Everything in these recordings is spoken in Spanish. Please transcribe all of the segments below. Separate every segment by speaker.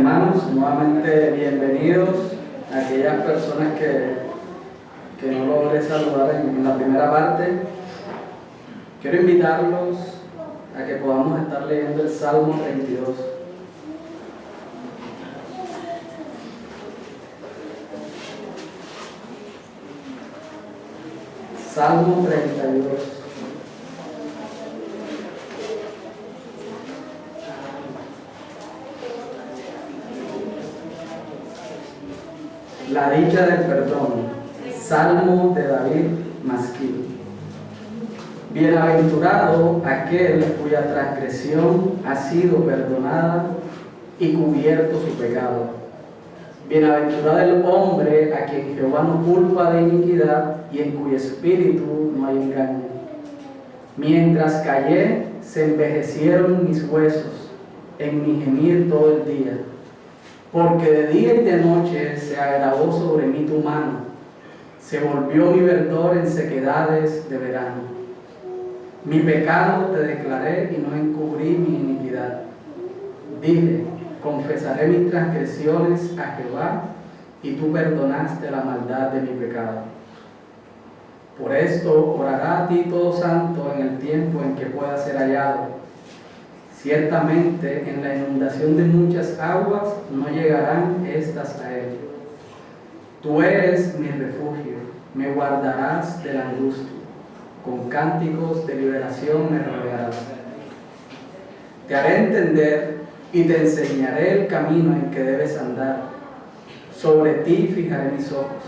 Speaker 1: hermanos, nuevamente bienvenidos a aquellas personas que no logré saludar en la primera parte. Quiero invitarlos a que podamos estar leyendo el Salmo 32. Salmo 32. La dicha del perdón. Salmo de David Masquil. Bienaventurado aquel cuya transgresión ha sido perdonada y cubierto su pecado. Bienaventurado el hombre a quien Jehová no culpa de iniquidad y en cuyo espíritu no hay engaño. Mientras callé, se envejecieron mis huesos en mi gemir todo el día. Porque de día y de noche se agravó sobre mí tu mano, se volvió mi verdor en sequedades de verano. Mi pecado te declaré y no encubrí mi iniquidad. Dije, confesaré mis transgresiones a Jehová, y tú perdonaste la maldad de mi pecado. Por esto orará a ti todo santo en el tiempo en que pueda ser hallado. Ciertamente en la inundación de muchas aguas no llegarán estas a él. Tú eres mi refugio, me guardarás de la angustia, con cánticos de liberación me rodearás. Te haré entender y te enseñaré el camino en que debes andar. Sobre ti fijaré mis ojos.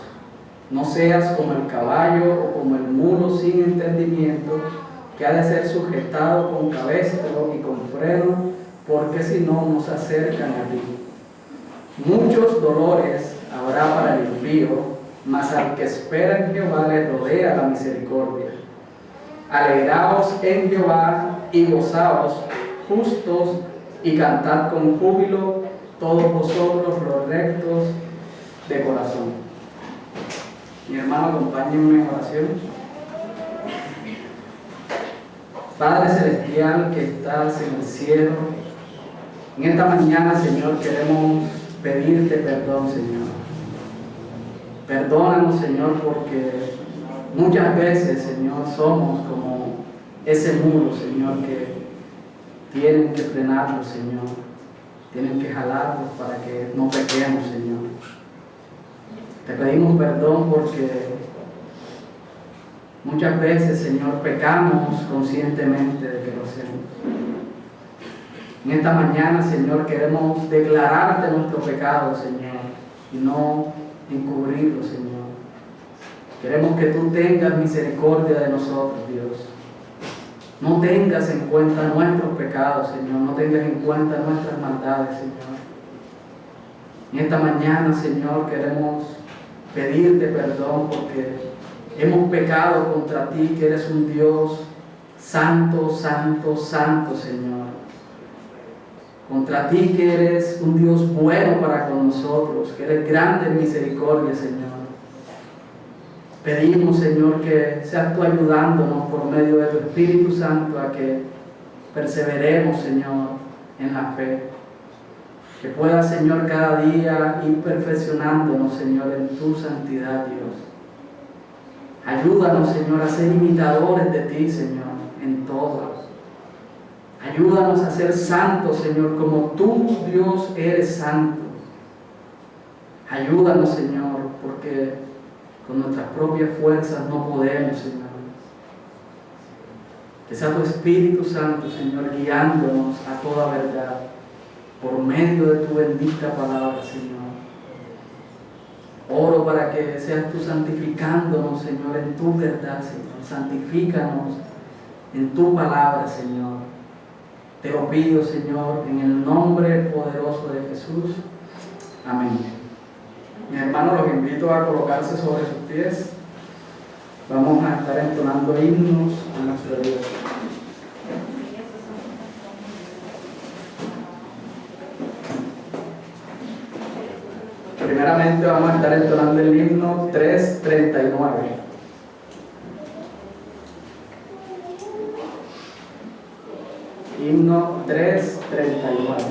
Speaker 1: No seas como el caballo o como el mulo sin entendimiento, que ha de ser sujetado con cabestro y con freno, porque si no, no se acercan a ti. Muchos dolores habrá para el impío, mas al que espera en Jehová le rodea la misericordia. Alegraos en Jehová y gozaos, justos, y cantad con júbilo todos vosotros los rectos de corazón. Mi hermano, acompáñenme en oración. Padre Celestial que estás en el cielo, en esta mañana, Señor, queremos pedirte perdón, Señor. Perdónanos, Señor, porque muchas veces, Señor, somos como ese mulo, Señor, que tienen que frenarlos, Señor. Tienen que jalarlos para que no pequemos, Señor. Te pedimos perdón porque muchas veces, Señor, pecamos conscientemente de que lo hacemos. En esta mañana, Señor, queremos declararte nuestro pecado, Señor, y no encubrirlo, Señor. Queremos que tú tengas misericordia de nosotros, Dios. No tengas en cuenta nuestros pecados, Señor. No tengas en cuenta nuestras maldades, Señor. En esta mañana, Señor, queremos pedirte perdón porque hemos pecado contra ti, que eres un Dios santo, santo, santo, Señor. Contra ti, que eres un Dios bueno para con nosotros, que eres grande en misericordia, Señor. Pedimos, Señor, que seas tú ayudándonos por medio de tu Espíritu Santo a que perseveremos, Señor, en la fe. Que puedas, Señor, cada día ir perfeccionándonos, Señor, en tu santidad, Dios. Ayúdanos, Señor, a ser imitadores de ti, Señor, en todo. Ayúdanos a ser santos, Señor, como tú, Dios, eres santo. Ayúdanos, Señor, porque con nuestras propias fuerzas no podemos, Señor. Que sea tu Espíritu Santo, Señor, guiándonos a toda verdad por medio de tu bendita palabra, Señor. Oro para que seas tú santificándonos, Señor, en tu verdad, Señor. Santifícanos en tu palabra, Señor. Te lo pido, Señor, en el nombre poderoso de Jesús. Amén. Mis hermanos, los invito a colocarse sobre sus pies. Vamos a estar entonando himnos a nuestro Dios. Primeramente vamos a estar entonando el himno 339. Himno 339.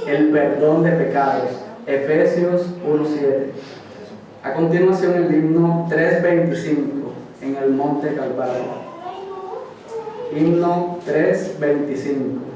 Speaker 1: el perdón de pecados. Efesios 1:7. A continuación el himno 325 en el Monte Calvario. Himno 325.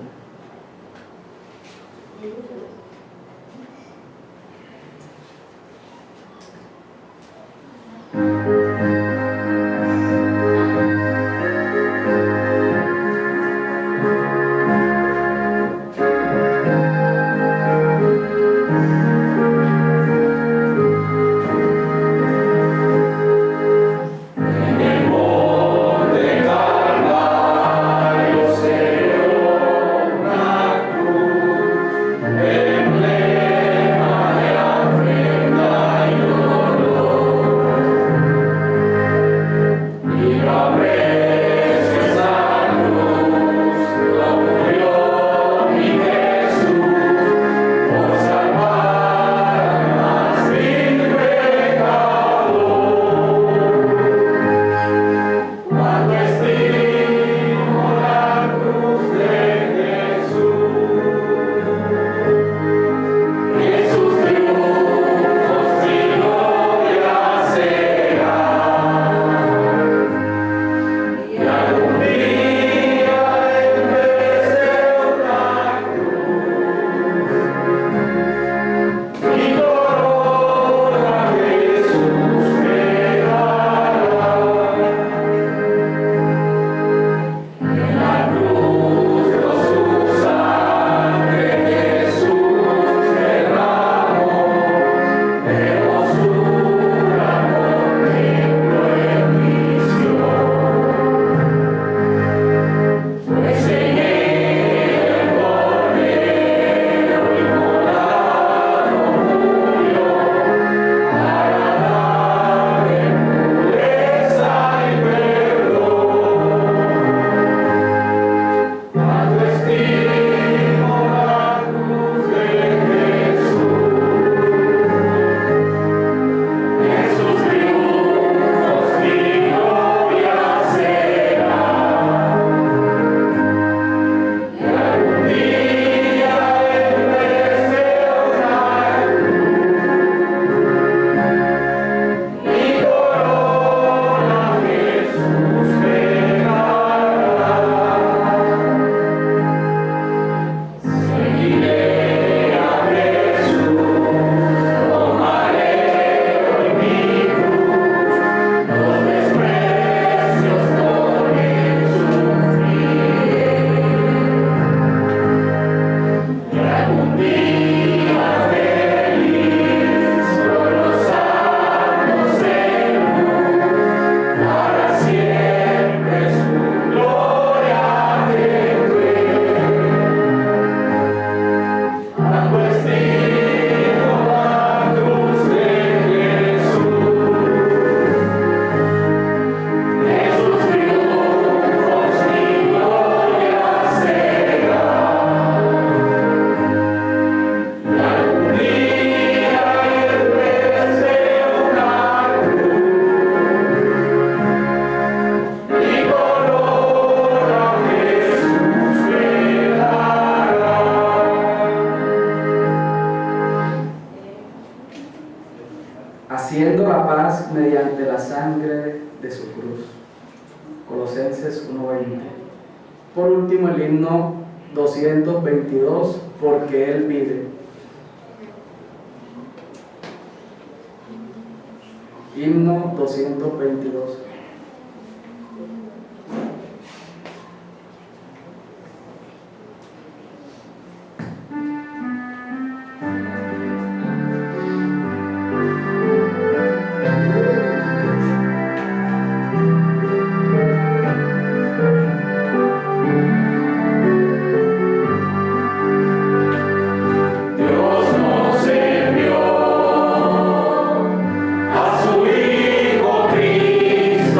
Speaker 1: haciendo la paz mediante la sangre de su cruz. Colosenses 1:20. Por último, el himno 222, porque Él vive. Himno 222.
Speaker 2: Hijo Cristo.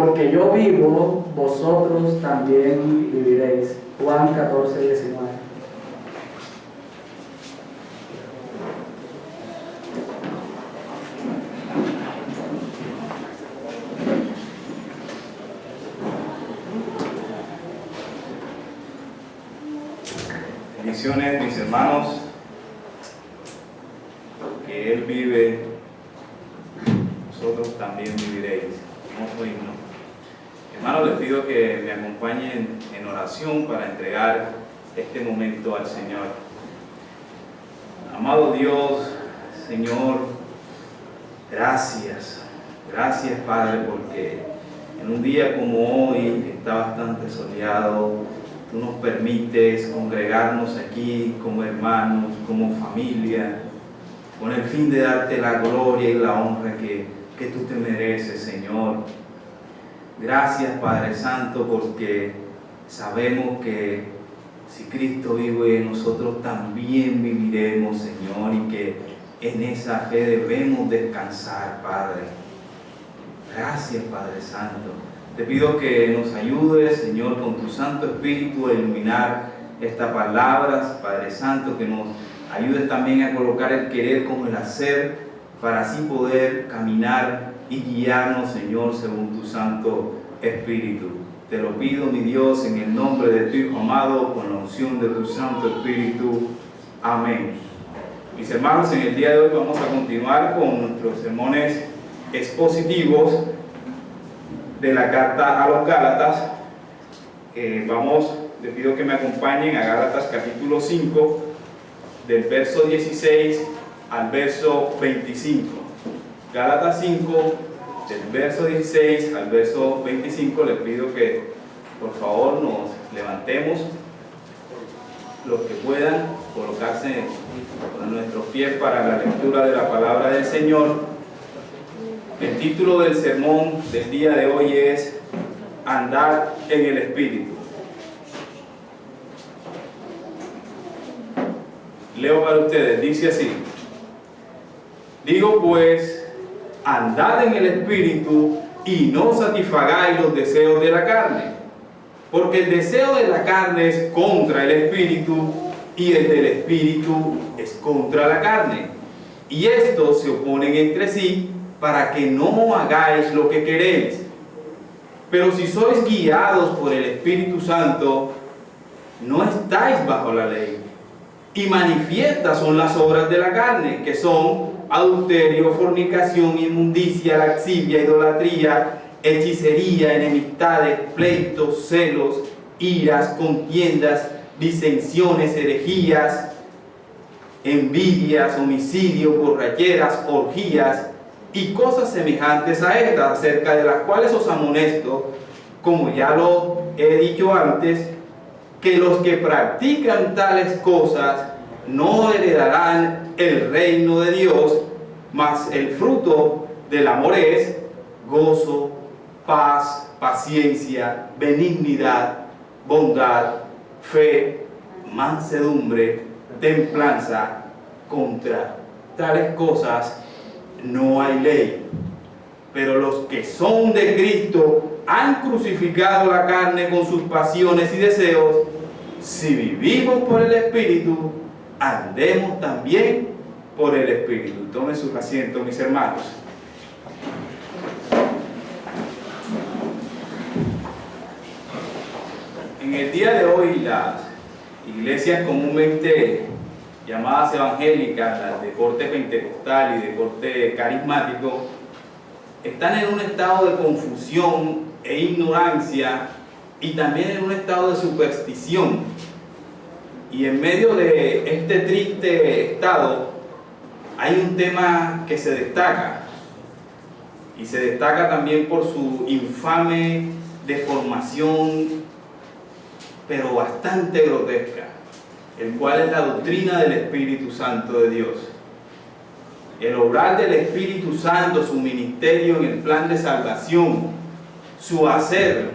Speaker 1: porque yo vivo, vosotros también viviréis. Juan 14, 19.
Speaker 2: Bendiciones, mis hermanos, que Él vive, vosotros también viviréis. Hermoso himno. Hermanos, les pido que me acompañen en oración para entregar este momento al Señor. Amado Dios, Señor, gracias. Gracias, Padre, porque en un día como hoy, que está bastante soleado, Tú nos permites congregarnos aquí como hermanos, como familia, con el fin de darte la gloria y la honra que Tú te mereces, Señor. Gracias, Padre Santo, porque sabemos que si Cristo vive, nosotros también viviremos, Señor, y que en esa fe debemos descansar, Padre. Gracias, Padre Santo. Te pido que nos ayudes, Señor, con tu Santo Espíritu a iluminar estas palabras, Padre Santo, que nos ayudes también a colocar el querer como el hacer, para así poder caminar y guiarnos, Señor, según tu Santo Espíritu. Te lo pido, mi Dios, en el nombre de tu Hijo amado, con la unción de tu Santo Espíritu. Amén. Mis hermanos, en el día de hoy vamos a continuar con nuestros sermones expositivos de la carta a los Gálatas. Les pido que me acompañen a Gálatas capítulo 5, del verso 16 al verso 25. Gálatas 5, del verso 16 al verso 25. Les pido que por favor nos levantemos, los que puedan colocarse con nuestros pies para la lectura de la palabra del Señor. El título del sermón del día de hoy es Andar en el Espíritu. Leo para ustedes, dice así: digo pues, andad en el Espíritu y no satisfagáis los deseos de la carne, porque el deseo de la carne es contra el Espíritu y el del Espíritu es contra la carne, y estos se oponen entre sí para que no hagáis lo que queréis. Pero si sois guiados por el Espíritu Santo, no estáis bajo la ley. Y manifiestas son las obras de la carne, que son adulterio, fornicación, inmundicia, lascivia, idolatría, hechicería, enemistades, pleitos, celos, iras, contiendas, disensiones, herejías, envidias, homicidios, borracheras, orgías y cosas semejantes a estas, acerca de las cuales os amonesto, como ya lo he dicho antes, que los que practican tales cosas no heredarán el reino de Dios, mas el fruto del amor es gozo, paz, paciencia, benignidad, bondad, fe, mansedumbre, templanza. Contra tales cosas no hay ley. Pero los que son de Cristo han crucificado la carne con sus pasiones y deseos. Si vivimos por el Espíritu, andemos también por el Espíritu. Tomen sus asientos, mis hermanos. En el día de hoy, las iglesias comúnmente llamadas evangélicas, las de corte pentecostal y de corte carismático, están en un estado de confusión e ignorancia y también en un estado de superstición. Y en medio de este triste estado hay un tema que se destaca, y se destaca también por su infame deformación, pero bastante grotesca, el cual es la doctrina del Espíritu Santo de Dios. El obrar del Espíritu Santo, su ministerio en el plan de salvación, su hacer,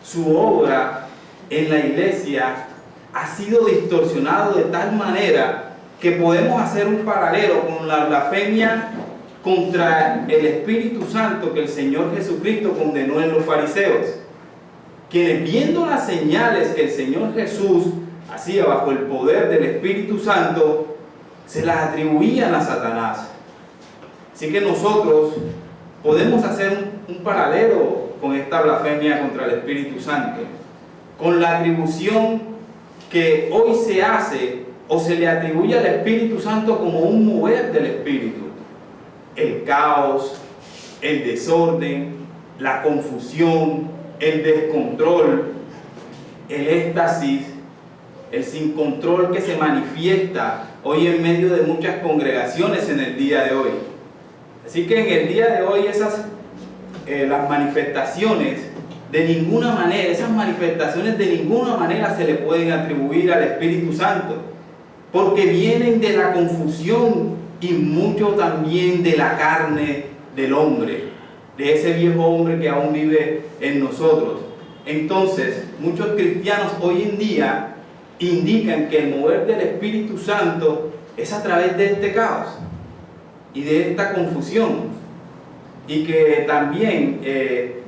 Speaker 2: su obra en la iglesia ha sido distorsionado de tal manera que podemos hacer un paralelo con la blasfemia contra el Espíritu Santo que el Señor Jesucristo condenó en los fariseos, quienes viendo las señales que el Señor Jesús hacía bajo el poder del Espíritu Santo, se las atribuían a Satanás. Así que nosotros podemos hacer un paralelo con esta blasfemia contra el Espíritu Santo, con la atribución que hoy se hace o se le atribuye al Espíritu Santo como un mover del Espíritu. El caos, el desorden, la confusión, el descontrol, el éxtasis, el sin control que se manifiesta hoy en medio de muchas congregaciones en el día de hoy. Así que en el día de hoy las manifestaciones de ninguna manera, esas manifestaciones de ninguna manera se le pueden atribuir al Espíritu Santo, porque vienen de la confusión y mucho también de la carne del hombre, de ese viejo hombre que aún vive en nosotros. Entonces, muchos cristianos hoy en día indican que el mover del Espíritu Santo es a través de este caos y de esta confusión, y que también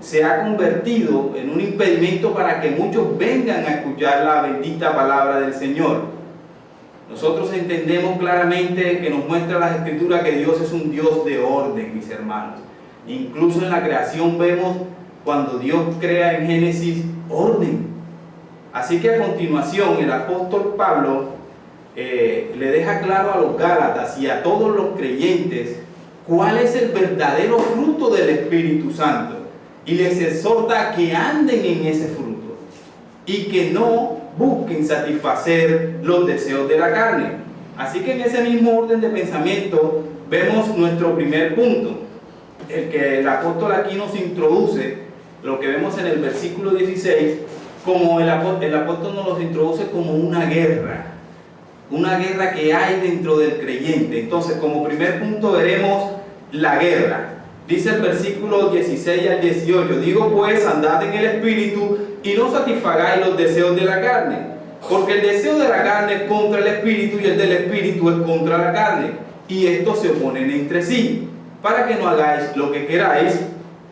Speaker 2: se ha convertido en un impedimento para que muchos vengan a escuchar la bendita palabra del Señor. Nosotros entendemos claramente que nos muestra las Escrituras que Dios es un Dios de orden, mis hermanos. Incluso en la creación vemos cuando Dios crea en Génesis orden. Así que a continuación el apóstol Pablo le deja claro a los Gálatas y a todos los creyentes cuál es el verdadero fruto del Espíritu Santo, y les exhorta a que anden en ese fruto y que no busquen satisfacer los deseos de la carne. Así que en ese mismo orden de pensamiento vemos nuestro primer punto, el que el apóstol aquí nos introduce, lo que vemos en el versículo 16, como el apóstol nos los introduce como una guerra que hay dentro del creyente. Entonces, como primer punto veremos la guerra. Dice el versículo 16 al 18, digo pues, andad en el Espíritu y no satisfagáis los deseos de la carne, porque el deseo de la carne es contra el Espíritu y el del Espíritu es contra la carne, y estos se oponen entre sí, para que no hagáis lo que queráis.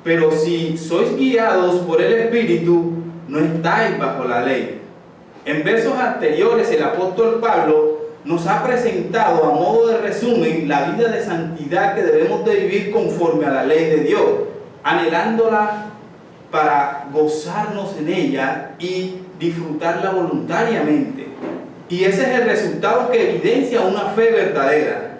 Speaker 2: Pero si sois guiados por el Espíritu, no estáis bajo la ley. En versos anteriores el apóstol Pablo nos ha presentado a modo de resumen la vida de santidad que debemos de vivir conforme a la ley de Dios, anhelándola para gozarnos en ella y disfrutarla voluntariamente. Y ese es el resultado que evidencia una fe verdadera.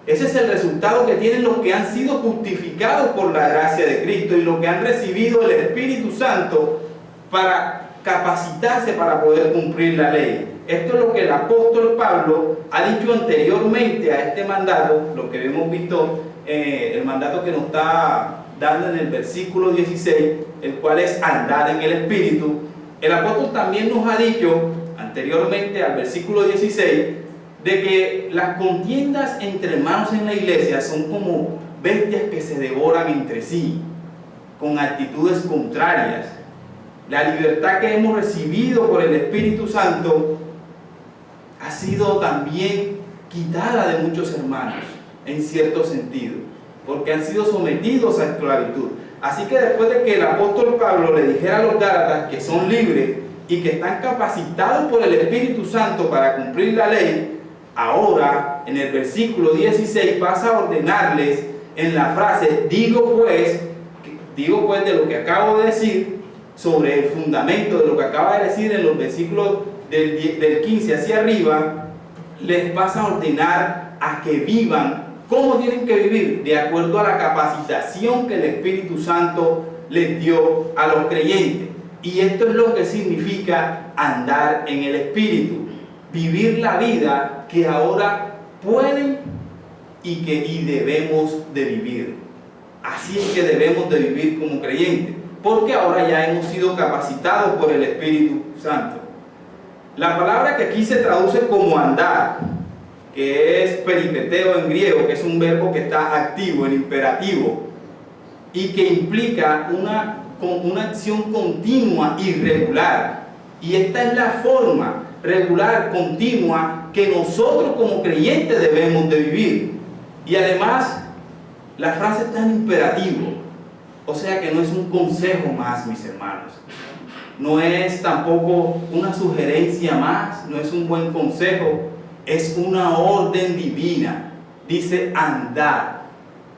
Speaker 2: Ese es el resultado que tienen los que han sido justificados por la gracia de Cristo y los que han recibido el Espíritu Santo para capacitarse para poder cumplir la ley. Esto es lo que el apóstol Pablo ha dicho anteriormente a este mandato, lo que hemos visto, el mandato que nos está dando en el versículo 16, el cual es andar en el Espíritu. El apóstol también nos ha dicho anteriormente al versículo 16 de que las contiendas entre hermanos en la iglesia son como bestias que se devoran entre sí, con actitudes contrarias. La libertad que hemos recibido por el Espíritu Santo ha sido también quitada de muchos hermanos, en cierto sentido, porque han sido sometidos a esclavitud. Así que después de que el apóstol Pablo le dijera a los Gálatas que son libres y que están capacitados por el Espíritu Santo para cumplir la ley, ahora en el versículo 16 pasa a ordenarles en la frase, digo pues de lo que acabo de decir, sobre el fundamento de lo que acaba de decir en los versículos del 15 hacia arriba, les pasa a ordenar a que vivan. ¿Cómo tienen que vivir? De acuerdo a la capacitación que el Espíritu Santo les dio a los creyentes. Y esto es lo que significa andar en el Espíritu, vivir la vida que ahora pueden y debemos de vivir. Así es que debemos de vivir como creyentes, porque ahora ya hemos sido capacitados por el Espíritu Santo. La palabra que aquí se traduce como andar, que es peripeteo en griego, que es un verbo que está activo, en imperativo, y que implica una acción continua y regular. Y esta es la forma regular, continua, que nosotros como creyentes debemos de vivir. Y además La frase está en imperativo, o sea que no es un consejo más, mis hermanos. No es tampoco una sugerencia más, no es un buen consejo, es una orden divina. Dice andad,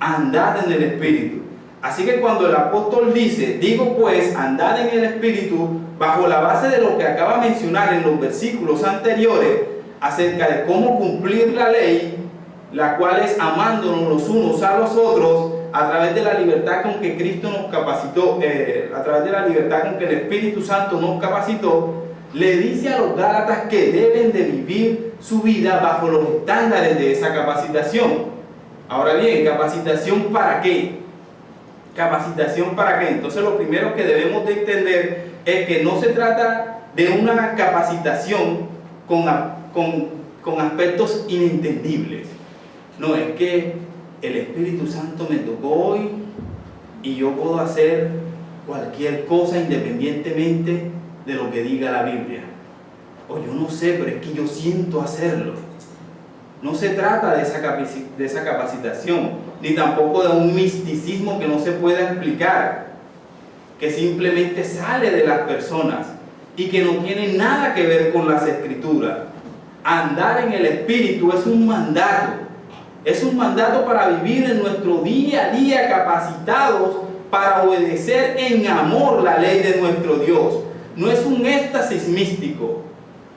Speaker 2: andad en el Espíritu. Así que cuando el apóstol dice, digo pues, andad en el Espíritu, bajo la base de lo que acaba de mencionar en los versículos anteriores, acerca de cómo cumplir la ley, la cual es amándonos los unos a los otros, a través de la libertad con que Cristo nos capacitó, a través de la libertad con que el Espíritu Santo nos capacitó, le dice a los Gálatas que deben de vivir su vida bajo los estándares de esa capacitación. Ahora bien, ¿capacitación para qué? ¿Capacitación para qué? Entonces lo primero que debemos de entender es que no se trata de una capacitación con aspectos inentendibles. No, es que el Espíritu Santo me tocó hoy y yo puedo hacer cualquier cosa independientemente de lo que diga la Biblia. O yo no sé, pero es que yo siento hacerlo. No se trata de esa capacitación, ni tampoco de un misticismo que no se pueda explicar, que simplemente sale de las personas y que no tiene nada que ver con las Escrituras. Andar en el Espíritu es un mandato. Es un mandato para vivir en nuestro día a día capacitados para obedecer en amor la ley de nuestro Dios. No es un éxtasis místico.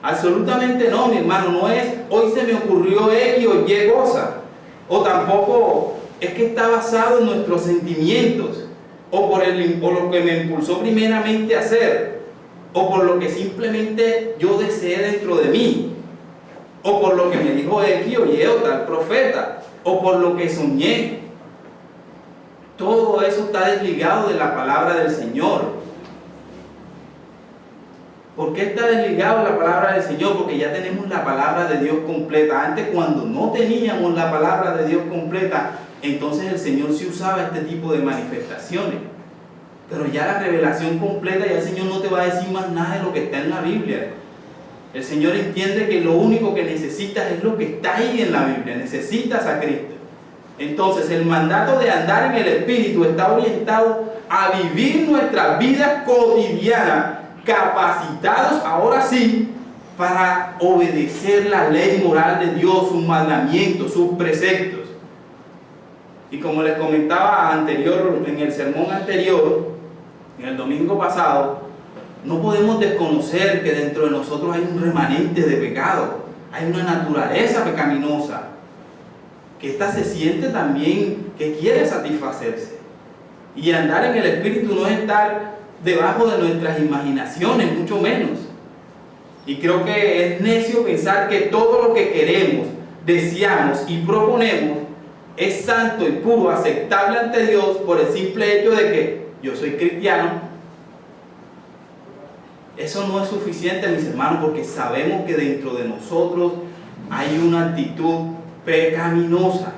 Speaker 2: Absolutamente no, mi hermano. No es hoy se me ocurrió X o Y cosa. O tampoco es que está basado en nuestros sentimientos. O por lo que me impulsó primeramente a hacer. O por lo que simplemente yo deseé dentro de mí. O por lo que me dijo X o Y o tal profeta, o por lo que soñé. Todo eso está desligado de la palabra del Señor. ¿Por qué está desligado de la palabra del Señor? Porque ya tenemos la palabra de Dios completa. Antes, cuando no teníamos la palabra de Dios completa, entonces el Señor sí usaba este tipo de manifestaciones. Pero ya la revelación completa, ya el Señor no te va a decir más nada de lo que está en la Biblia. El Señor entiende que lo único que necesitas es lo que está ahí en la Biblia. Necesitas a Cristo. Entonces el mandato de andar en el Espíritu está orientado a vivir nuestras vidas cotidianas, capacitados ahora sí para obedecer la ley moral de Dios, sus mandamientos, sus preceptos. Y como les comentaba en el sermón anterior, en el domingo pasado, no podemos desconocer que dentro de nosotros hay un remanente de pecado, hay una naturaleza pecaminosa, que ésta se siente también que quiere satisfacerse. Y andar en el Espíritu no es estar debajo de nuestras imaginaciones, mucho menos. Y creo que es necio pensar que todo lo que queremos, deseamos y proponemos es santo y puro, aceptable ante Dios por el simple hecho de que yo soy cristiano. Eso no es suficiente, mis hermanos, porque sabemos que dentro de nosotros hay una actitud pecaminosa.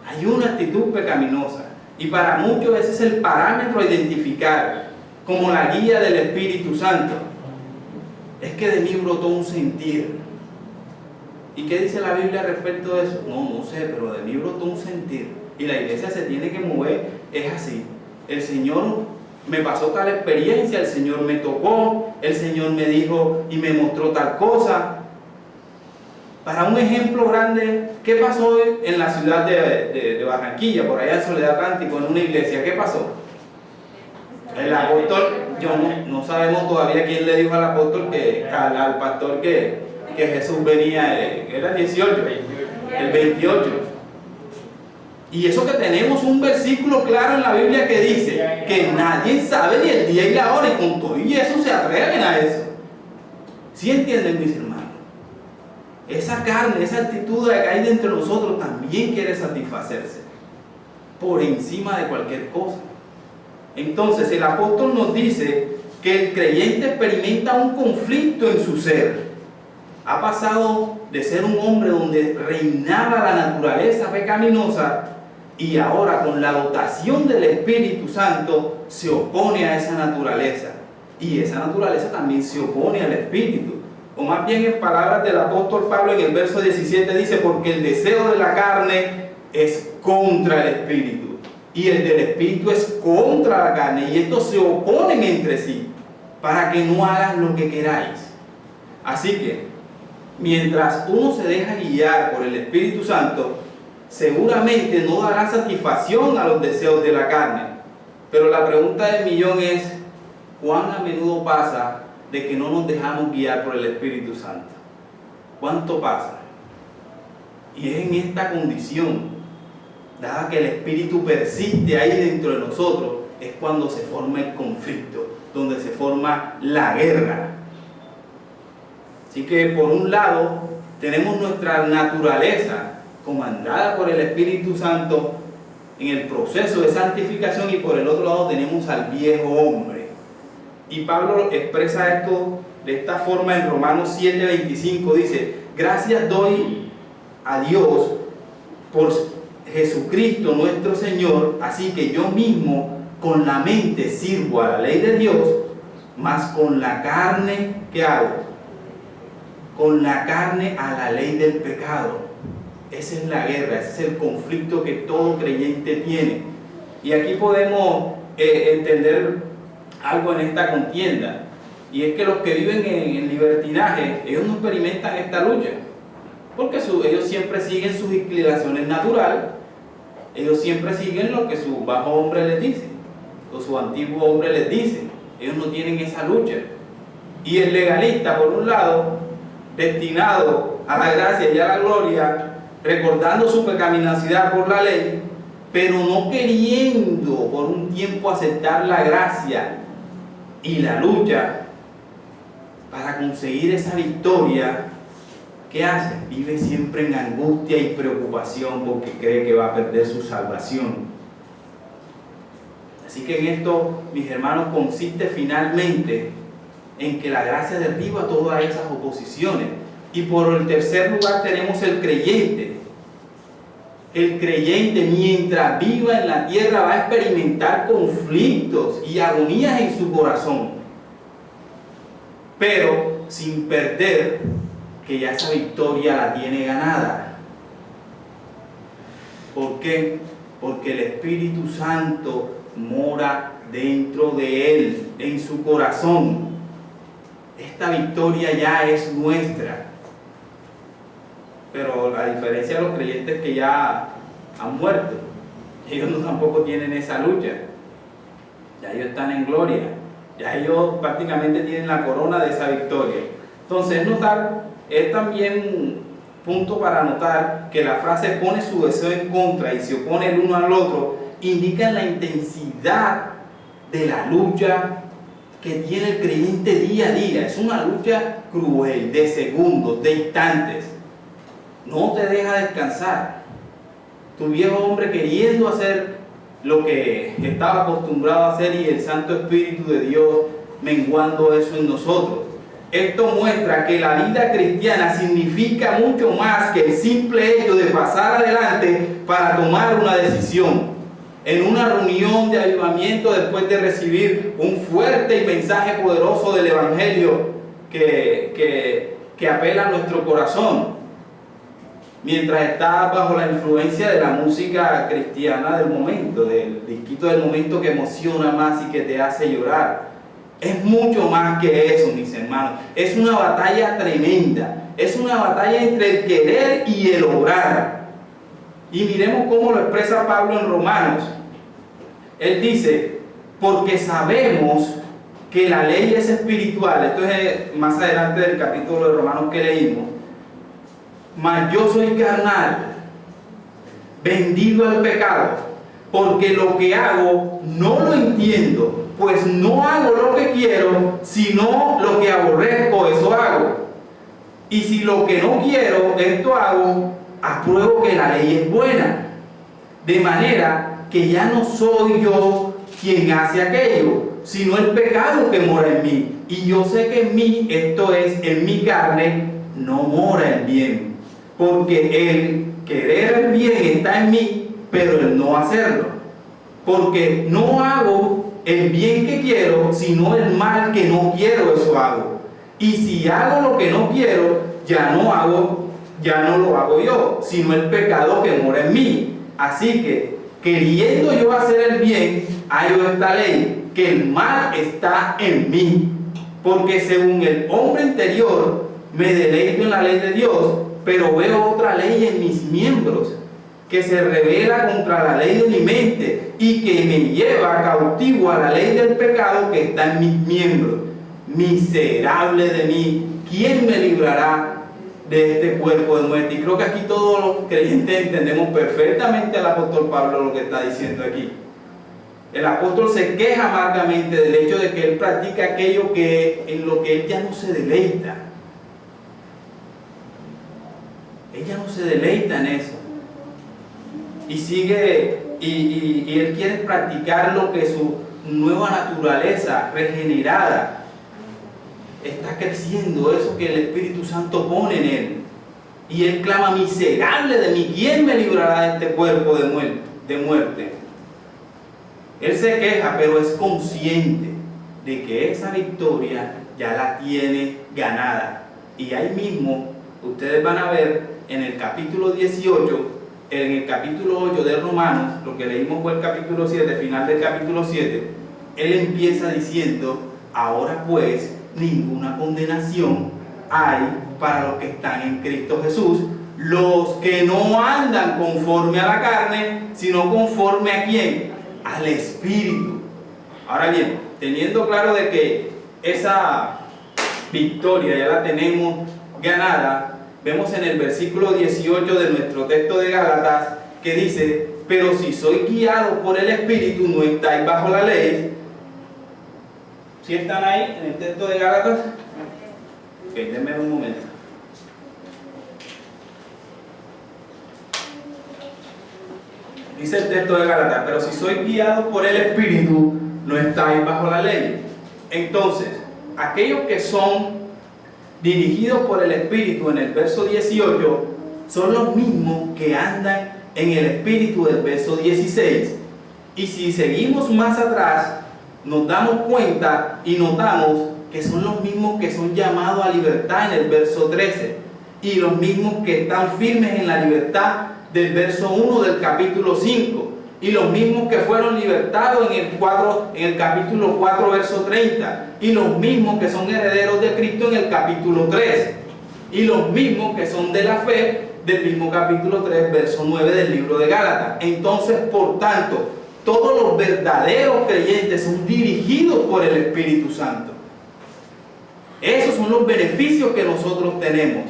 Speaker 2: Hay una actitud pecaminosa. Y para muchos ese es el parámetro a identificar como la guía del Espíritu Santo. Es que de mí brotó un sentir. ¿Y qué dice la Biblia respecto de eso? No sé, pero de mí brotó un sentir. Y la iglesia se tiene que mover, es así. El Señor me pasó tal experiencia, el Señor me tocó, el Señor me dijo y me mostró tal cosa. Para un ejemplo grande, ¿qué pasó en la ciudad de Barranquilla, por allá en Soledad Atlántico, en una iglesia? ¿Qué pasó? El apóstol, no sabemos todavía quién le dijo al apóstol, al pastor que Jesús venía, era el 18, el 28. Y eso que tenemos un versículo claro en la Biblia que dice que nadie sabe ni el día y la hora, y con todo y eso se atreven a eso. ¿Sí entienden, mis hermanos? Esa carne, esa actitud que hay dentro de nosotros también quiere satisfacerse por encima de cualquier cosa. Entonces el apóstol nos dice que el creyente experimenta un conflicto en su ser. Ha pasado de ser un hombre donde reinaba la naturaleza pecaminosa y ahora con la dotación del Espíritu Santo se opone a esa naturaleza. Y esa naturaleza también se opone al Espíritu. O más bien, en palabras del apóstol Pablo en el verso 17 dice: porque el deseo de la carne es contra el espíritu, y el del espíritu es contra la carne, y estos se oponen entre sí, para que no hagan lo que queráis. Así que, mientras uno se deja guiar por el Espíritu Santo, seguramente no dará satisfacción a los deseos de la carne. Pero la pregunta del millón es, ¿cuán a menudo pasa de que no nos dejamos guiar por el Espíritu Santo? ¿Cuánto pasa? Y es en esta condición, dada que el Espíritu persiste ahí dentro de nosotros, es cuando se forma el conflicto, donde se forma la guerra. Así que por un lado tenemos nuestra naturaleza comandada por el Espíritu Santo en el proceso de santificación, y por el otro lado tenemos al viejo hombre. Y Pablo expresa esto de esta forma en Romanos 7:25, dice: gracias doy a Dios por Jesucristo nuestro Señor, así que yo mismo con la mente sirvo a la ley de Dios, mas con la carne, ¿qué hago? Con la carne a la ley del pecado. Esa es la guerra, ese es el conflicto que todo creyente tiene. Y aquí podemos entender algo en esta contienda, y es que los que viven en libertinaje, ellos no experimentan esta lucha, porque ellos siempre siguen sus inclinaciones naturales, ellos siempre siguen lo que su bajo hombre les dice, o su antiguo hombre les dice. Ellos no tienen esa lucha. Y el legalista, por un lado, destinado a la gracia y a la gloria, recordando su pecaminosidad por la ley, pero no queriendo por un tiempo aceptar la gracia y la lucha para conseguir esa victoria, ¿qué hace? Vive siempre en angustia y preocupación porque cree que va a perder su salvación. Así que en esto, mis hermanos, consiste finalmente en que la gracia derriba todas esas oposiciones. Y por el tercer lugar tenemos el creyente. El creyente, mientras viva en la tierra, va a experimentar conflictos y agonías en su corazón, pero sin perder que ya esa victoria la tiene ganada. ¿Por qué? Porque el Espíritu Santo mora dentro de él, en su corazón. Esta victoria ya es nuestra. Pero a diferencia de los creyentes que ya han muerto, ellos no tampoco tienen esa lucha. Ya ellos están en gloria, ya ellos prácticamente tienen la corona de esa victoria. Entonces es también punto para notar que la frase pone su deseo en contra y se opone el uno al otro, indica la intensidad de la lucha que tiene el creyente día a día. Es una lucha cruel, de segundos, de instantes. No te deja descansar. Tu viejo hombre queriendo hacer lo que estaba acostumbrado a hacer, y el Santo Espíritu de Dios menguando eso en nosotros. Esto muestra que la vida cristiana significa mucho más que el simple hecho de pasar adelante para tomar una decisión. En una reunión de avivamiento, después de recibir un fuerte mensaje poderoso del Evangelio que apela a nuestro corazón, mientras está bajo la influencia de la música cristiana del momento, del disquito del momento que emociona más y que te hace llorar. Es mucho más que eso, mis hermanos. Es una batalla tremenda. Es una batalla entre el querer y el obrar. Y miremos cómo lo expresa Pablo en Romanos. Él dice: porque sabemos que la ley es espiritual. Esto es más adelante del capítulo de Romanos que leímos. Mas yo soy carnal, vendido al pecado, porque lo que hago no lo entiendo, pues no hago lo que quiero, sino lo que aborrezco, eso hago. Y si lo que no quiero, esto hago, apruebo que la ley es buena. De manera que ya no soy yo quien hace aquello, sino el pecado que mora en mí. Y yo sé que en mí, esto es, en mi carne, no mora el bien. Porque el querer el bien está en mí, pero el no hacerlo. Porque no hago el bien que quiero, sino el mal que no quiero, eso hago. Y si hago lo que no quiero, ya no lo hago yo, sino el pecado que mora en mí. Así que, queriendo yo hacer el bien, hallo esta ley, que el mal está en mí. Porque según el hombre interior, me deleito en la ley de Dios, pero veo otra ley en mis miembros, que se revela contra la ley de mi mente y que me lleva cautivo a la ley del pecado que está en mis miembros. Miserable de mí, ¿quién me librará de este cuerpo de muerte? Y creo que aquí todos los creyentes entendemos perfectamente al apóstol Pablo lo que está diciendo aquí. El apóstol se queja amargamente del hecho de que él practica aquello en lo que él ya no se deleita. Él ya no se deleita en eso. Y sigue, y él quiere practicar lo que su nueva naturaleza regenerada está creciendo, eso que el Espíritu Santo pone en él. Y él clama: miserable de mí, ¿quién me librará de este cuerpo de muerte? Él se queja, pero es consciente de que esa victoria ya la tiene ganada. Y ahí mismo ustedes van a ver en el capítulo 18, en el capítulo 8 de Romanos, lo que leímos fue el capítulo 7, final del capítulo 7, él empieza diciendo: ahora pues ninguna condenación hay para los que están en Cristo Jesús, los que no andan conforme a la carne, sino conforme a ¿quién? Al Espíritu. Ahora bien, teniendo claro de que esa victoria ya la tenemos ganada, vemos en el versículo 18 de nuestro texto de Gálatas que dice: pero si sois guiados por el Espíritu, no estáis bajo la ley. ¿Sí están ahí en el texto de Gálatas? Ok, denme un momento. Dice el texto de Gálatas: pero si sois guiados por el Espíritu, no estáis bajo la ley. Entonces, aquellos que son dirigidos por el Espíritu en el verso 18 son los mismos que andan en el Espíritu del verso 16. Y si seguimos más atrás, nos damos cuenta y notamos que son los mismos que son llamados a libertad en el verso 13 y los mismos que están firmes en la libertad del verso 1 del capítulo 5 y los mismos que fueron libertados en el capítulo 4 verso 30 y los mismos que son herederos de Cristo en el capítulo 3 y los mismos que son de la fe del mismo capítulo 3 verso 9 del libro de Gálatas. Entonces, por tanto, todos los verdaderos creyentes son dirigidos por el Espíritu Santo. Esos son los beneficios que nosotros tenemos.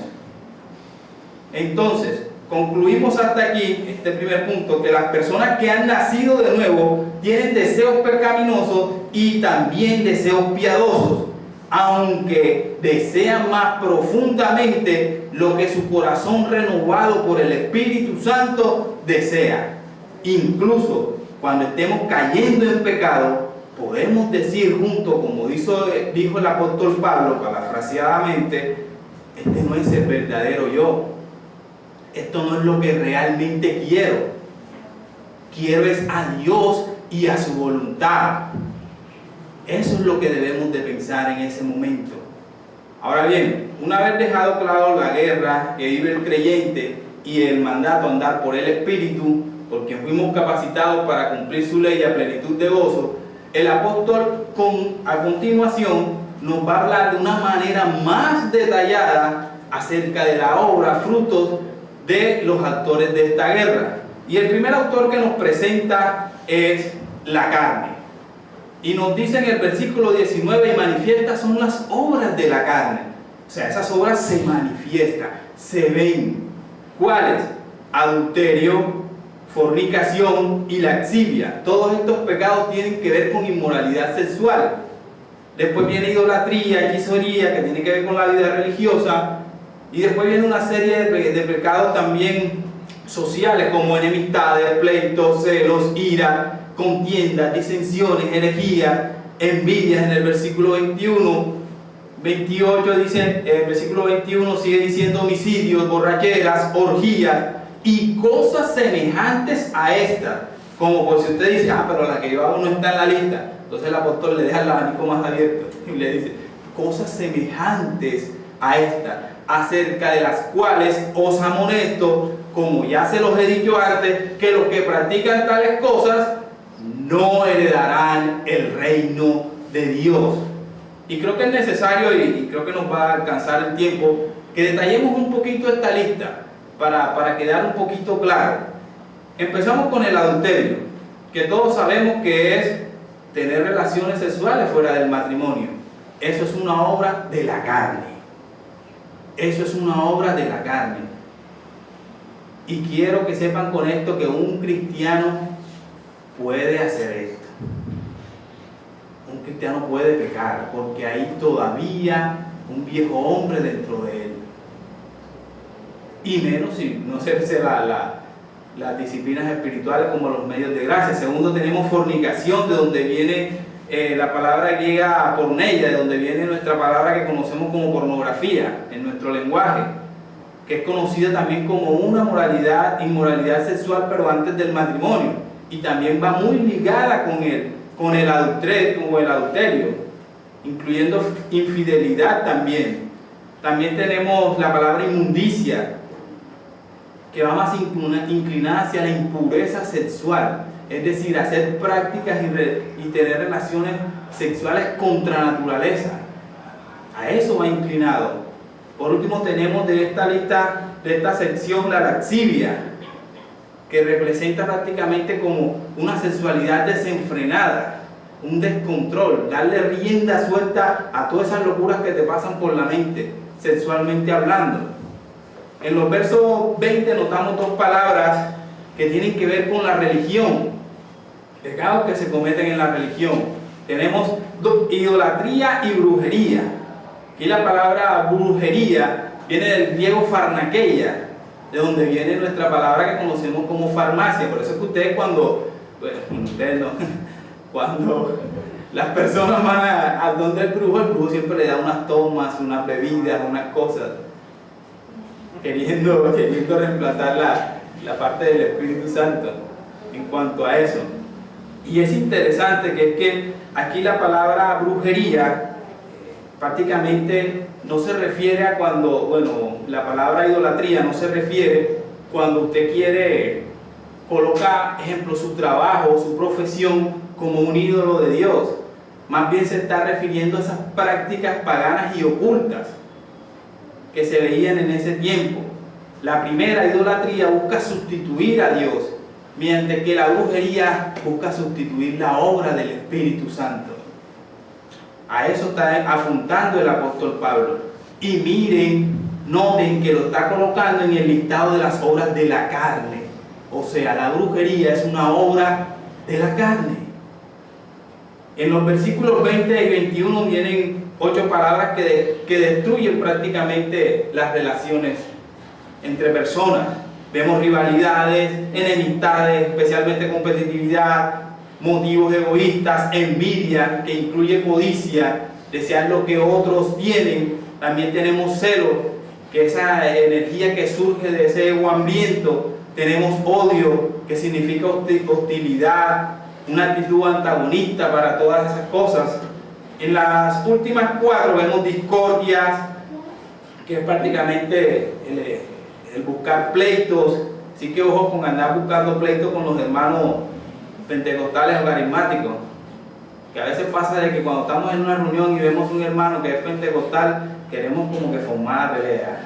Speaker 2: Entonces, concluimos hasta aquí este primer punto, que las personas que han nacido de nuevo tienen deseos pecaminosos y también deseos piadosos, aunque desean más profundamente lo que su corazón renovado por el Espíritu Santo desea. Incluso cuando estemos cayendo en pecado, podemos decir junto, como dijo el apóstol Pablo, parafraseadamente: este no es el verdadero yo. Esto no es lo que realmente quiero. Quiero es a Dios y a su voluntad. Eso es lo que debemos de pensar en ese momento. Ahora bien, una vez dejado claro la guerra que vive el creyente y el mandato a andar por el Espíritu, porque fuimos capacitados para cumplir su ley a plenitud de gozo, el apóstol a continuación nos va a hablar de una manera más detallada acerca de la obra, frutos de los actores de esta guerra. Y el primer autor que nos presenta es la carne. Y nos dice en el versículo 19: y manifiestas son las obras de la carne. O sea, esas obras se manifiestan, se ven. ¿Cuáles? Adulterio, fornicación y lascivia. Todos estos pecados tienen que ver con inmoralidad sexual. Después viene idolatría, hechicería, que tiene que ver con la vida religiosa. Y después viene una serie de pecados también sociales, como enemistades, pleitos, celos, ira, contiendas, disensiones, herejías, envidias. En el versículo 28 dice, el versículo 21 sigue diciendo: homicidios, borracheras, orgías y cosas semejantes a estas. Como por si usted dice: pero la que yo hago no está en la lista. Entonces el apóstol le deja el abanico más abierto y le dice: cosas semejantes a estas, acerca de las cuales os amonesto, como ya se los he dicho antes, que los que practican tales cosas no heredarán el reino de Dios. Y creo que es necesario, y creo que nos va a alcanzar el tiempo, que detallemos un poquito esta lista para quedar un poquito claro. Empezamos con el adulterio, que todos sabemos que es tener relaciones sexuales fuera del matrimonio. Eso es una obra de la carne. Eso es una obra de la carne. Y quiero que sepan con esto que un cristiano puede hacer esto. Un cristiano puede pecar, porque hay todavía un viejo hombre dentro de él. Y menos si no se hace las disciplinas espirituales como los medios de gracia. Segundo, tenemos fornicación, de donde viene la palabra griega porneia, de donde viene nuestra palabra que conocemos como pornografía en nuestro lenguaje, que es conocida también como una inmoralidad sexual, pero antes del matrimonio, y también va muy ligada con el adulterio, incluyendo infidelidad también. También tenemos la palabra inmundicia, que va más inclinada hacia la impureza sexual, es decir, hacer prácticas y tener relaciones sexuales contra naturaleza. A eso va inclinado. Por último, tenemos de esta lista, de esta sección, la laxivia, que representa prácticamente como una sexualidad desenfrenada, un descontrol, darle rienda suelta a todas esas locuras que te pasan por la mente, sexualmente hablando. En los versos 20 notamos dos palabras que tienen que ver con la religión, pecados que se cometen en la religión. Tenemos idolatría y brujería. Aquí la palabra brujería viene del griego farnakeia, de donde viene nuestra palabra que conocemos como farmacia. Por eso es que ustedes cuando las personas van a donde el brujo siempre le da unas tomas, unas bebidas, unas cosas, queriendo reemplazar la parte del Espíritu Santo en cuanto a eso. Y es interesante que aquí la palabra brujería prácticamente no se refiere a la palabra idolatría no se refiere cuando usted quiere colocar, ejemplo, su trabajo, su profesión como un ídolo de Dios. Más bien se está refiriendo a esas prácticas paganas y ocultas que se veían en ese tiempo. La primera, idolatría, busca sustituir a Dios, mientras que la brujería busca sustituir la obra del Espíritu Santo. A eso está apuntando el apóstol Pablo. Y miren, noten que lo está colocando en el listado de las obras de la carne. O sea, la brujería es una obra de la carne. En los versículos 20 y 21 vienen 8 palabras que destruyen prácticamente las relaciones entre personas. Vemos rivalidades, enemistades, especialmente competitividad, motivos egoístas, envidia, que incluye codicia, desear lo que otros tienen. También tenemos celo, que es esa energía que surge de ese ego hambriento. Tenemos odio, que significa hostilidad, una actitud antagonista para todas esas cosas. En las últimas 4 vemos discordias, que es prácticamente el buscar pleitos. Así que ojo con andar buscando pleitos con los hermanos pentecostales o carismáticos, que a veces pasa de que cuando estamos en una reunión y vemos un hermano que es pentecostal, queremos como que formar la pelea,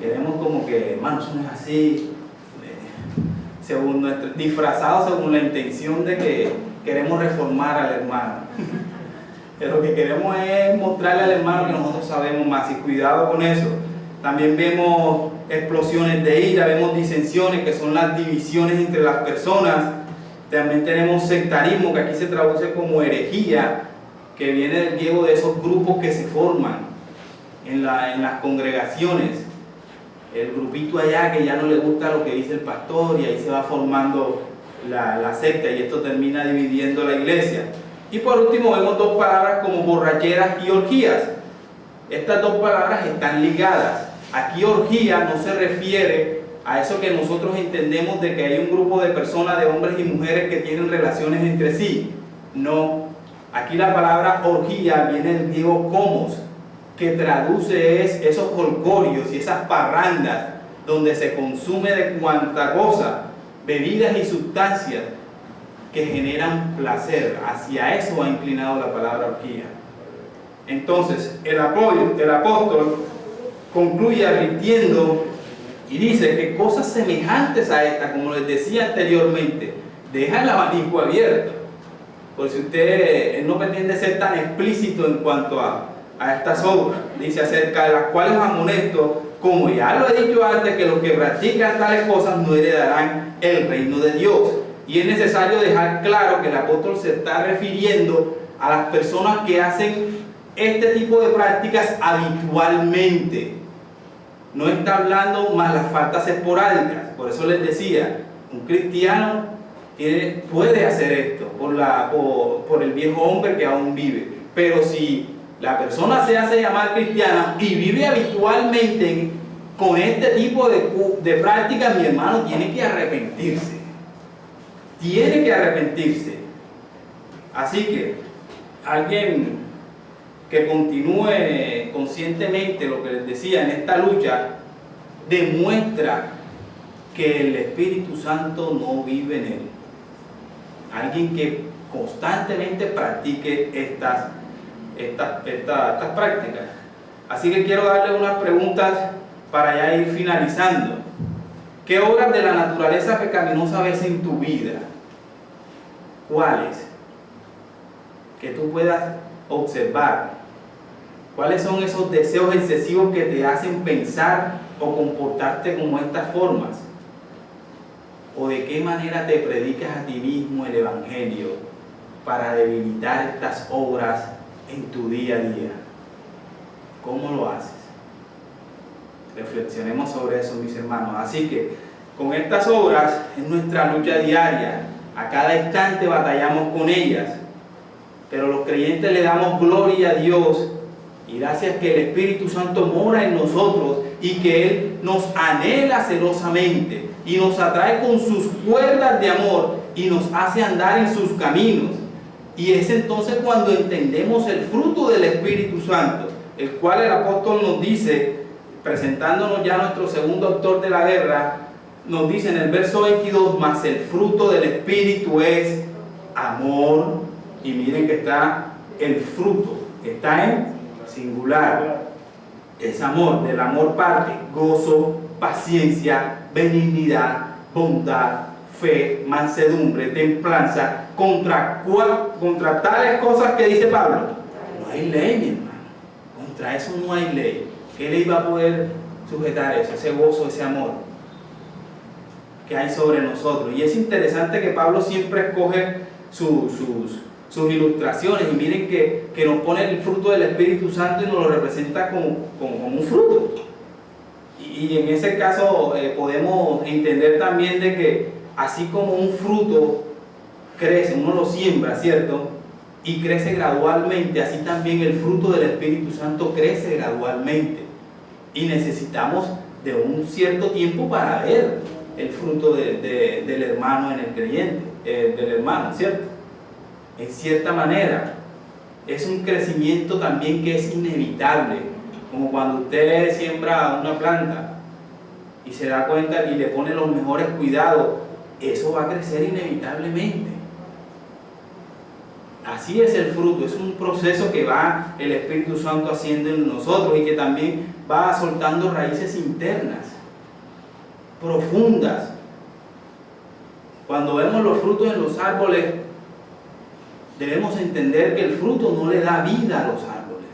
Speaker 2: queremos como que, hermano, eso no es así, disfrazado según la intención de que queremos reformar al hermano. Que lo que queremos es mostrarle al hermano que nosotros sabemos más, y cuidado con eso. También vemos explosiones de ira, vemos disensiones, que son las divisiones entre las personas. También tenemos sectarismo, que aquí se traduce como herejía, que viene del griego de esos grupos que se forman en las congregaciones. El grupito allá que ya no le gusta lo que dice el pastor, y ahí se va formando la secta, y esto termina dividiendo la iglesia. Y por último vemos 2 palabras como borracheras y orgías. Estas 2 palabras están ligadas. Aquí orgía no se refiere a eso que nosotros entendemos de que hay un grupo de personas, de hombres y mujeres que tienen relaciones entre sí. No, aquí la palabra orgía viene del griego komos, que traduce esos jolgorios y esas parrandas donde se consume de cuanta cosa, bebidas y sustancias que generan placer. Hacia eso ha inclinado la palabra orgía. Entonces, el apóstol concluye advirtiendo y dice que cosas semejantes a esta, como les decía anteriormente, deja el abanico abierto. Por si él no pretende ser tan explícito en cuanto a estas obras, dice acerca de las cuales amonesto, como ya lo he dicho antes, que los que practican tales cosas no heredarán el reino de Dios. Y es necesario dejar claro que el apóstol se está refiriendo a las personas que hacen este tipo de prácticas habitualmente. No está hablando más las faltas esporádicas. Por eso les decía, un cristiano puede hacer esto por el viejo hombre que aún vive. Pero si la persona se hace llamar cristiana y vive habitualmente con este tipo de prácticas, mi hermano, tiene que arrepentirse. Tiene que arrepentirse. Así que alguien que continúe conscientemente lo que les decía en esta lucha, demuestra que el Espíritu Santo no vive en él. Alguien que constantemente practique estas prácticas. Así que quiero darle unas preguntas para ya ir finalizando. ¿Qué obras de la naturaleza pecaminosa ves en tu vida? ¿Cuáles? Que tú puedas observar. ¿Cuáles son esos deseos excesivos que te hacen pensar o comportarte como estas formas? ¿O de qué manera te predicas a ti mismo el Evangelio para debilitar estas obras en tu día a día? ¿Cómo lo haces? Reflexionemos sobre eso, mis hermanos. Así que con estas obras es nuestra lucha diaria. A cada instante batallamos con ellas. Pero los creyentes le damos gloria a Dios y gracias que el Espíritu Santo mora en nosotros y que Él nos anhela celosamente y nos atrae con sus cuerdas de amor y nos hace andar en sus caminos. Y es entonces cuando entendemos el fruto del Espíritu Santo, el cual el apóstol nos dice, presentándonos ya nuestro segundo autor de la guerra, nos dice en el verso 22, mas el fruto del Espíritu es amor, y miren que está el fruto, está en singular, es amor, del amor parte gozo, paciencia, benignidad, bondad, fe, mansedumbre, templanza. Contra tales cosas que dice Pablo, no hay ley, mi hermano. Contra eso no hay ley. ¿Qué ley va a poder sujetar eso? Ese gozo, ese amor que hay sobre nosotros. Y es interesante que Pablo siempre escoge sus ilustraciones, y miren que nos pone el fruto del Espíritu Santo y nos lo representa como un fruto. Y en ese caso podemos entender también de que así como un fruto crece, uno lo siembra, ¿cierto? Y crece gradualmente, así también el fruto del Espíritu Santo crece gradualmente. Y necesitamos de un cierto tiempo para ver el fruto del hermano en el creyente, del hermano, ¿cierto? En cierta manera, es un crecimiento también que es inevitable, como cuando usted siembra una planta y se da cuenta y le pone los mejores cuidados, eso va a crecer inevitablemente. Así es el fruto, es un proceso que va el Espíritu Santo haciendo en nosotros y que también va soltando raíces internas, profundas. Cuando vemos los frutos en los árboles, debemos entender que el fruto no le da vida a los árboles.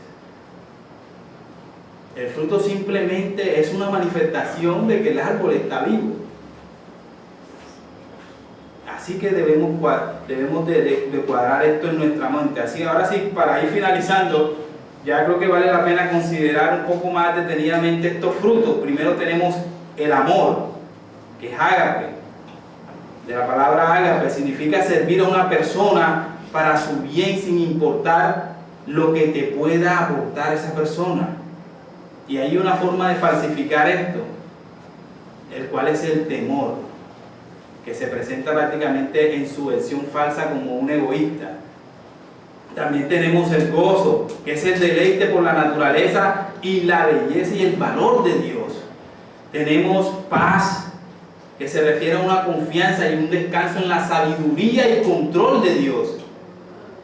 Speaker 2: El fruto simplemente es una manifestación de que el árbol está vivo. Así que debemos de cuadrar esto en nuestra mente. Así, ahora sí, para ir finalizando, ya creo que vale la pena considerar un poco más detenidamente estos frutos. Primero tenemos el amor, que es ágape. De la palabra ágape significa servir a una persona para su bien sin importar lo que te pueda aportar esa persona. Y hay una forma de falsificar esto, el cual es el temor, que se presenta prácticamente en su versión falsa como un egoísta. También tenemos el gozo, que es el deleite por la naturaleza y la belleza y el valor de Dios. Tenemos paz, que se refiere a una confianza y un descanso en la sabiduría y control de Dios.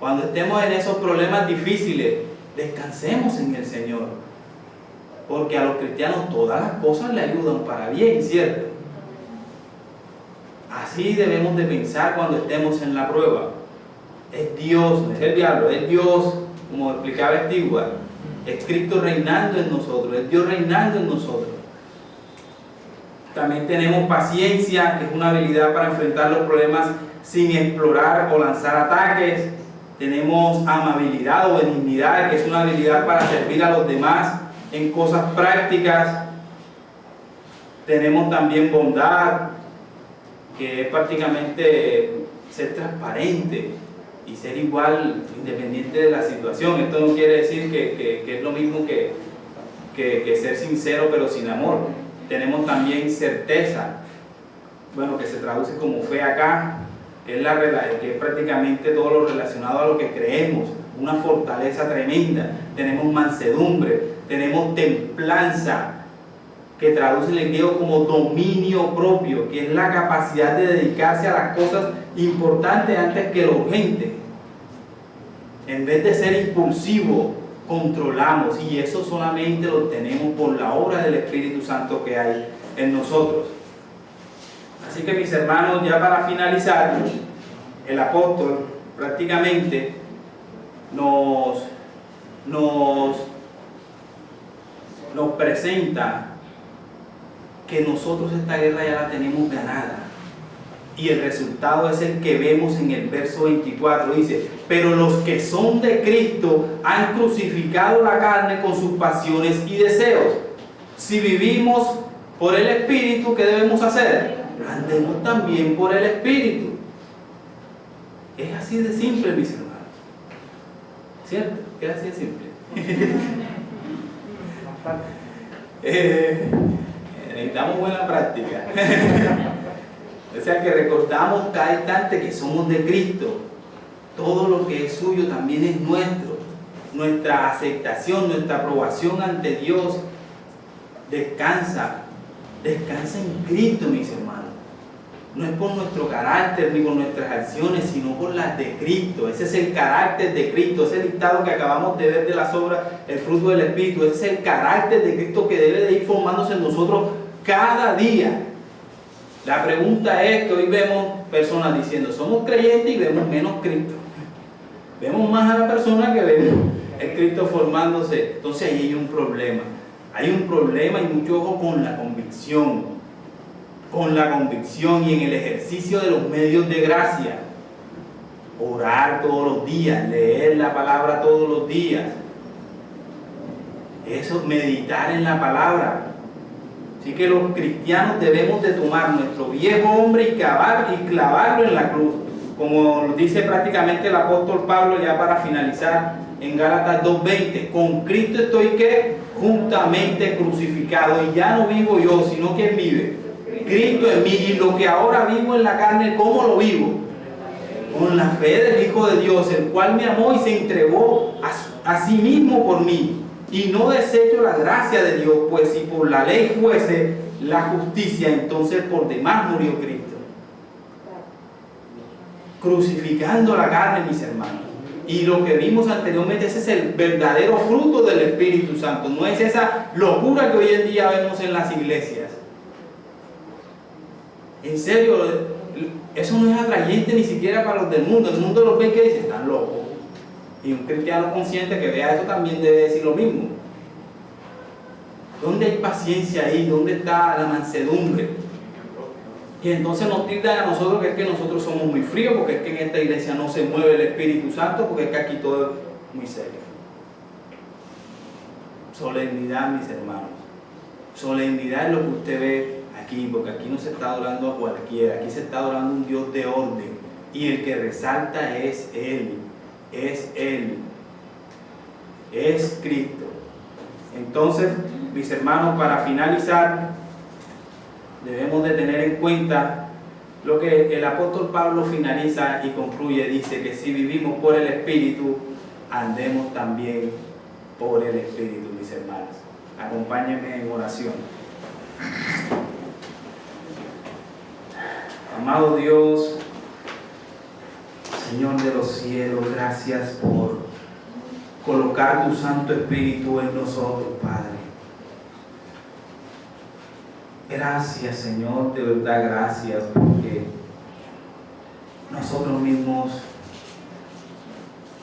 Speaker 2: Cuando estemos en esos problemas difíciles, descansemos en el Señor, porque a los cristianos todas las cosas le ayudan para bien, ¿cierto? Así debemos de pensar cuando estemos en la prueba. Es Dios, no es el diablo, es Dios, como explicaba Stewart, es Cristo reinando en nosotros, es Dios reinando en nosotros. También tenemos paciencia, que es una habilidad para enfrentar los problemas sin explorar o lanzar ataques. Tenemos amabilidad o benignidad, que es una habilidad para servir a los demás en cosas prácticas. Tenemos también bondad, que es prácticamente ser transparente y ser igual independiente de la situación. Esto no quiere decir que es lo mismo que ser sincero pero sin amor. Tenemos también certeza, bueno, que se traduce como fe acá, que es prácticamente todo lo relacionado a lo que creemos, una fortaleza tremenda. Tenemos mansedumbre, tenemos templanza, que traduce en el griego como dominio propio, que es la capacidad de dedicarse a las cosas importantes antes que lo urgente. En vez de ser impulsivo, controlamos, y eso solamente lo tenemos por la obra del Espíritu Santo que hay en nosotros. Así que, mis hermanos, ya para finalizar, el apóstol prácticamente nos presenta que nosotros esta guerra ya la tenemos ganada, y el resultado es el que vemos en el verso 24. Dice: pero los que son de Cristo han crucificado la carne con sus pasiones y deseos. Si vivimos por el Espíritu, ¿qué debemos hacer? Andemos también por el Espíritu. Es así de simple, mis hermanos, ¿cierto? Es así de simple. Necesitamos buena práctica. O sea, que recordamos cada instante que somos de Cristo. Todo lo que es suyo también es nuestro. Nuestra aceptación, nuestra aprobación ante Dios descansa en Cristo, mis hermanos. No es por nuestro carácter ni por nuestras acciones, sino por las de Cristo. Ese es el carácter de Cristo, ese listado que acabamos de ver de las obras, el fruto del Espíritu. Ese es el carácter de Cristo que debe de ir formándose en nosotros cada día. La pregunta es que hoy vemos personas diciendo: somos creyentes, y vemos menos Cristo. Vemos más a la persona que vemos el Cristo formándose. Entonces ahí hay un problema. Hay un problema, y mucho ojo con la convicción. Con la convicción y en el ejercicio de los medios de gracia. Orar todos los días, leer la palabra todos los días. Eso, meditar en la palabra. Así que los cristianos debemos de tomar nuestro viejo hombre y clavarlo en la cruz. Como dice prácticamente el apóstol Pablo ya para finalizar en Gálatas 2:20. Con Cristo estoy ¿qué? Juntamente crucificado, y ya no vivo yo, sino que vive Cristo en mí. Y lo que ahora vivo en la carne, ¿cómo lo vivo? Con la fe del Hijo de Dios, el cual me amó y se entregó a sí mismo por mí. Y no desecho la gracia de Dios, pues si por la ley fuese la justicia, entonces por demás murió Cristo. Crucificando la carne, mis hermanos. Y lo que vimos anteriormente, ese es el verdadero fruto del Espíritu Santo. No es esa locura que hoy en día vemos en las iglesias. En serio, eso no es atrayente ni siquiera para los del mundo. El mundo los ve que dice: están locos. Y un cristiano consciente que vea eso también debe decir lo mismo. ¿Dónde hay paciencia ahí? ¿Dónde está la mansedumbre? Y entonces nos tildan a nosotros que es que nosotros somos muy fríos, porque es que en esta iglesia no se mueve el Espíritu Santo, porque es que aquí todo es muy serio. Solemnidad, mis hermanos. Solemnidad es lo que usted ve aquí, porque aquí no se está adorando a cualquiera, aquí se está adorando a un Dios de orden, y el que resalta es Él. Es Él, es Cristo. Entonces, mis hermanos, para finalizar, debemos de tener en cuenta lo que el apóstol Pablo finaliza y concluye. Dice que si vivimos por el Espíritu, andemos también por el Espíritu, mis hermanos. Acompáñenme en oración. Amado Dios, Señor de los cielos, gracias por colocar tu Santo Espíritu en nosotros, Padre. Gracias, Señor, de verdad gracias, porque nosotros mismos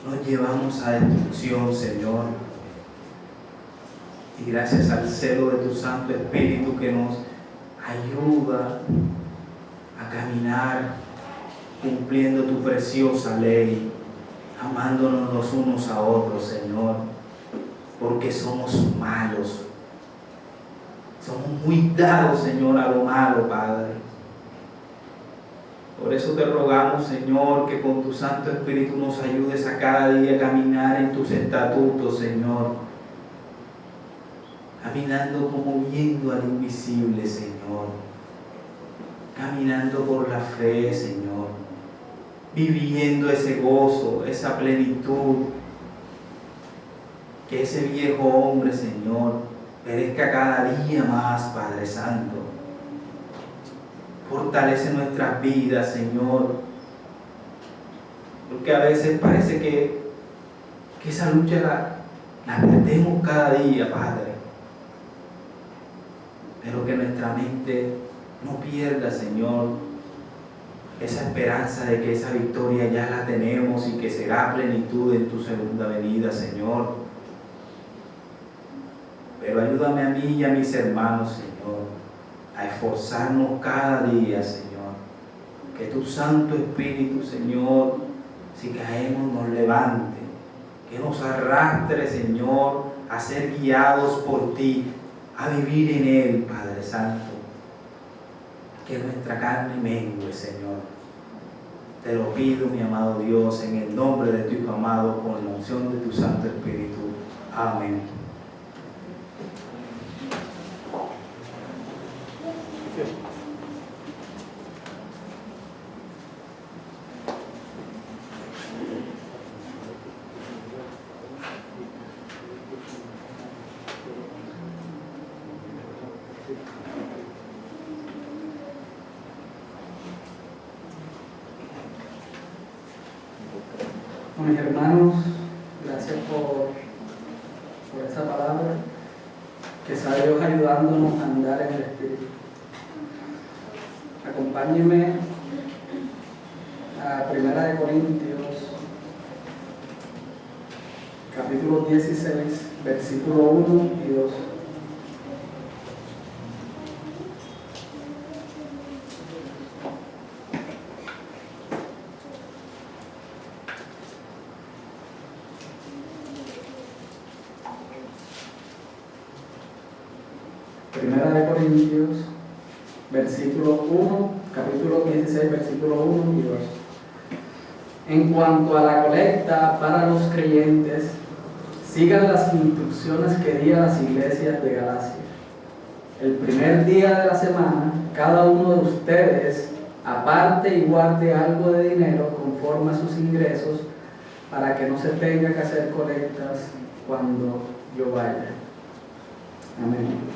Speaker 2: nos llevamos a destrucción, Señor. Y gracias al celo de tu Santo Espíritu que nos ayuda a caminar cumpliendo tu preciosa ley, amándonos los unos a otros, Señor, porque somos malos. Somos muy dados, Señor, a lo malo, Padre. Por eso te rogamos, Señor, que con tu Santo Espíritu nos ayudes a cada día a caminar en tus estatutos, Señor. Caminando como viendo al invisible, Señor. Caminando por la fe, Señor. Viviendo ese gozo, esa plenitud. Que ese viejo hombre, Señor, perezca cada día más, Padre Santo. Fortalece nuestras vidas, Señor. Porque a veces parece que esa lucha la perdemos cada día, Padre. Pero que nuestra mente no pierda, Señor, esa esperanza de que esa victoria ya la tenemos y que será plenitud en tu segunda venida, Señor. Pero ayúdame a mí y a mis hermanos, Señor, a esforzarnos cada día, Señor. Que tu Santo Espíritu, Señor, si caemos nos levante. Que nos arrastre, Señor, a ser guiados por ti, a vivir en Él, Padre Santo. Que nuestra carne mengue, Señor. Te lo pido, mi amado Dios, en el nombre de tu Hijo amado, con la unción de tu Santo Espíritu. Amén.
Speaker 1: Mis hermanos, gracias por esa palabra, que sea Dios ayudándonos a andar en el Espíritu. Acompáñenme a 1 Corintios, capítulo 16, versículo 1 y 2. Primera de Corintios, versículo 1, capítulo 16, versículo 1 y 2. En cuanto a la colecta para los creyentes, sigan las instrucciones que di a las iglesias de Galacia. El primer día de la semana, cada uno de ustedes aparte y guarde algo de dinero conforme a sus ingresos, para que no se tenga que hacer colectas cuando yo vaya. Amén.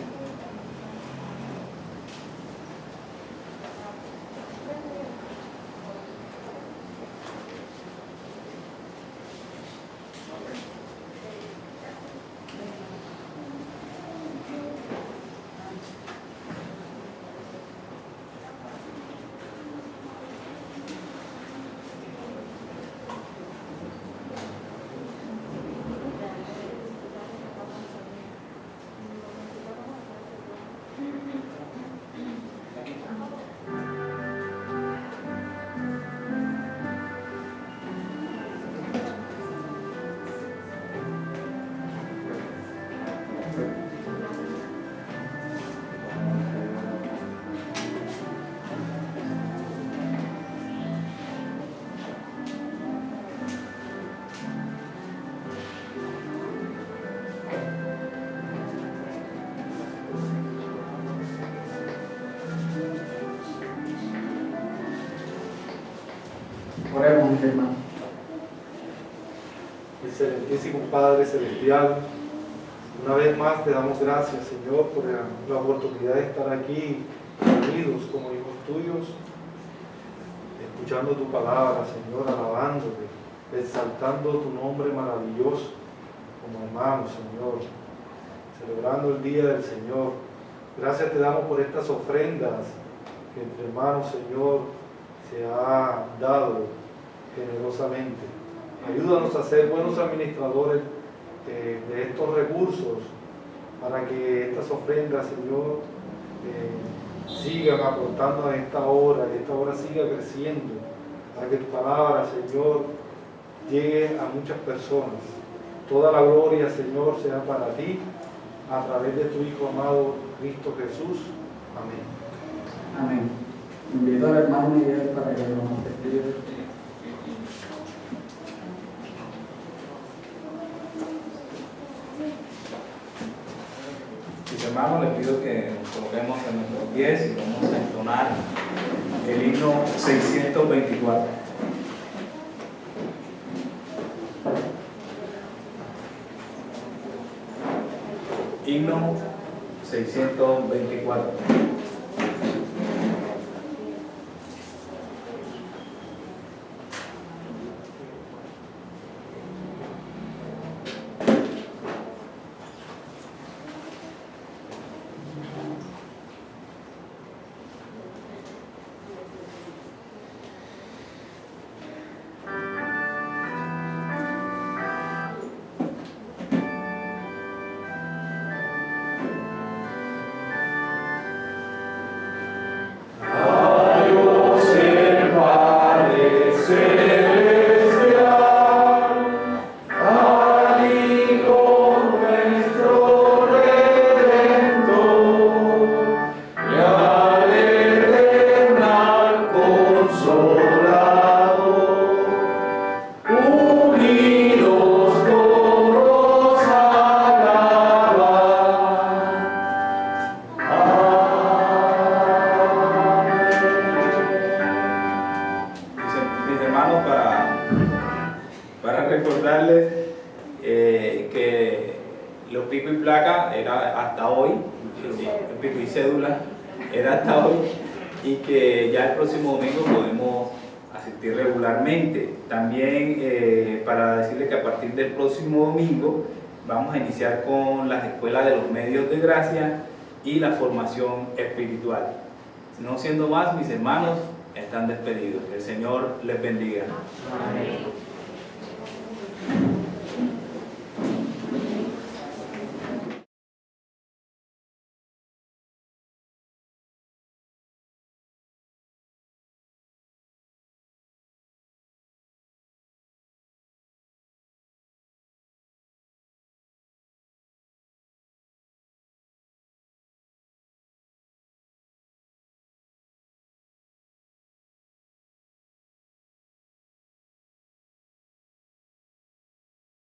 Speaker 1: Oremos, mis hermanos.
Speaker 3: Excelentísimo Padre Celestial, Una vez más te damos gracias, Señor, por la oportunidad de estar aquí unidos como hijos tuyos, escuchando tu palabra, Señor, alabándote, exaltando tu nombre maravilloso como hermanos, Señor, celebrando el día del Señor. Gracias te damos por estas ofrendas que entre hermanos, Señor, se ha dado generosamente. Ayúdanos a ser buenos administradores de estos recursos para que estas ofrendas, Señor, sigan aportando a esta obra, que esta obra siga creciendo, para que tu palabra, Señor, llegue a muchas personas. Toda la gloria, Señor, sea para ti, a través de tu Hijo amado, Cristo Jesús. Amén.
Speaker 1: Amén. Invito al hermano Miguel para que nos despida.
Speaker 2: Mis hermanos, les pido que nos coloquemos en nuestros pies y vamos a entonar el himno 624. Himno 624. Para recordarles que los pico y placa era hasta hoy, el pico y cédula era hasta hoy, y que ya el próximo domingo podemos asistir regularmente. También para decirles que a partir del próximo domingo vamos a iniciar con las escuelas de los medios de gracia y la formación espiritual. No siendo más, mis hermanos están despedidos. Que el Señor les bendiga.
Speaker 4: Amén.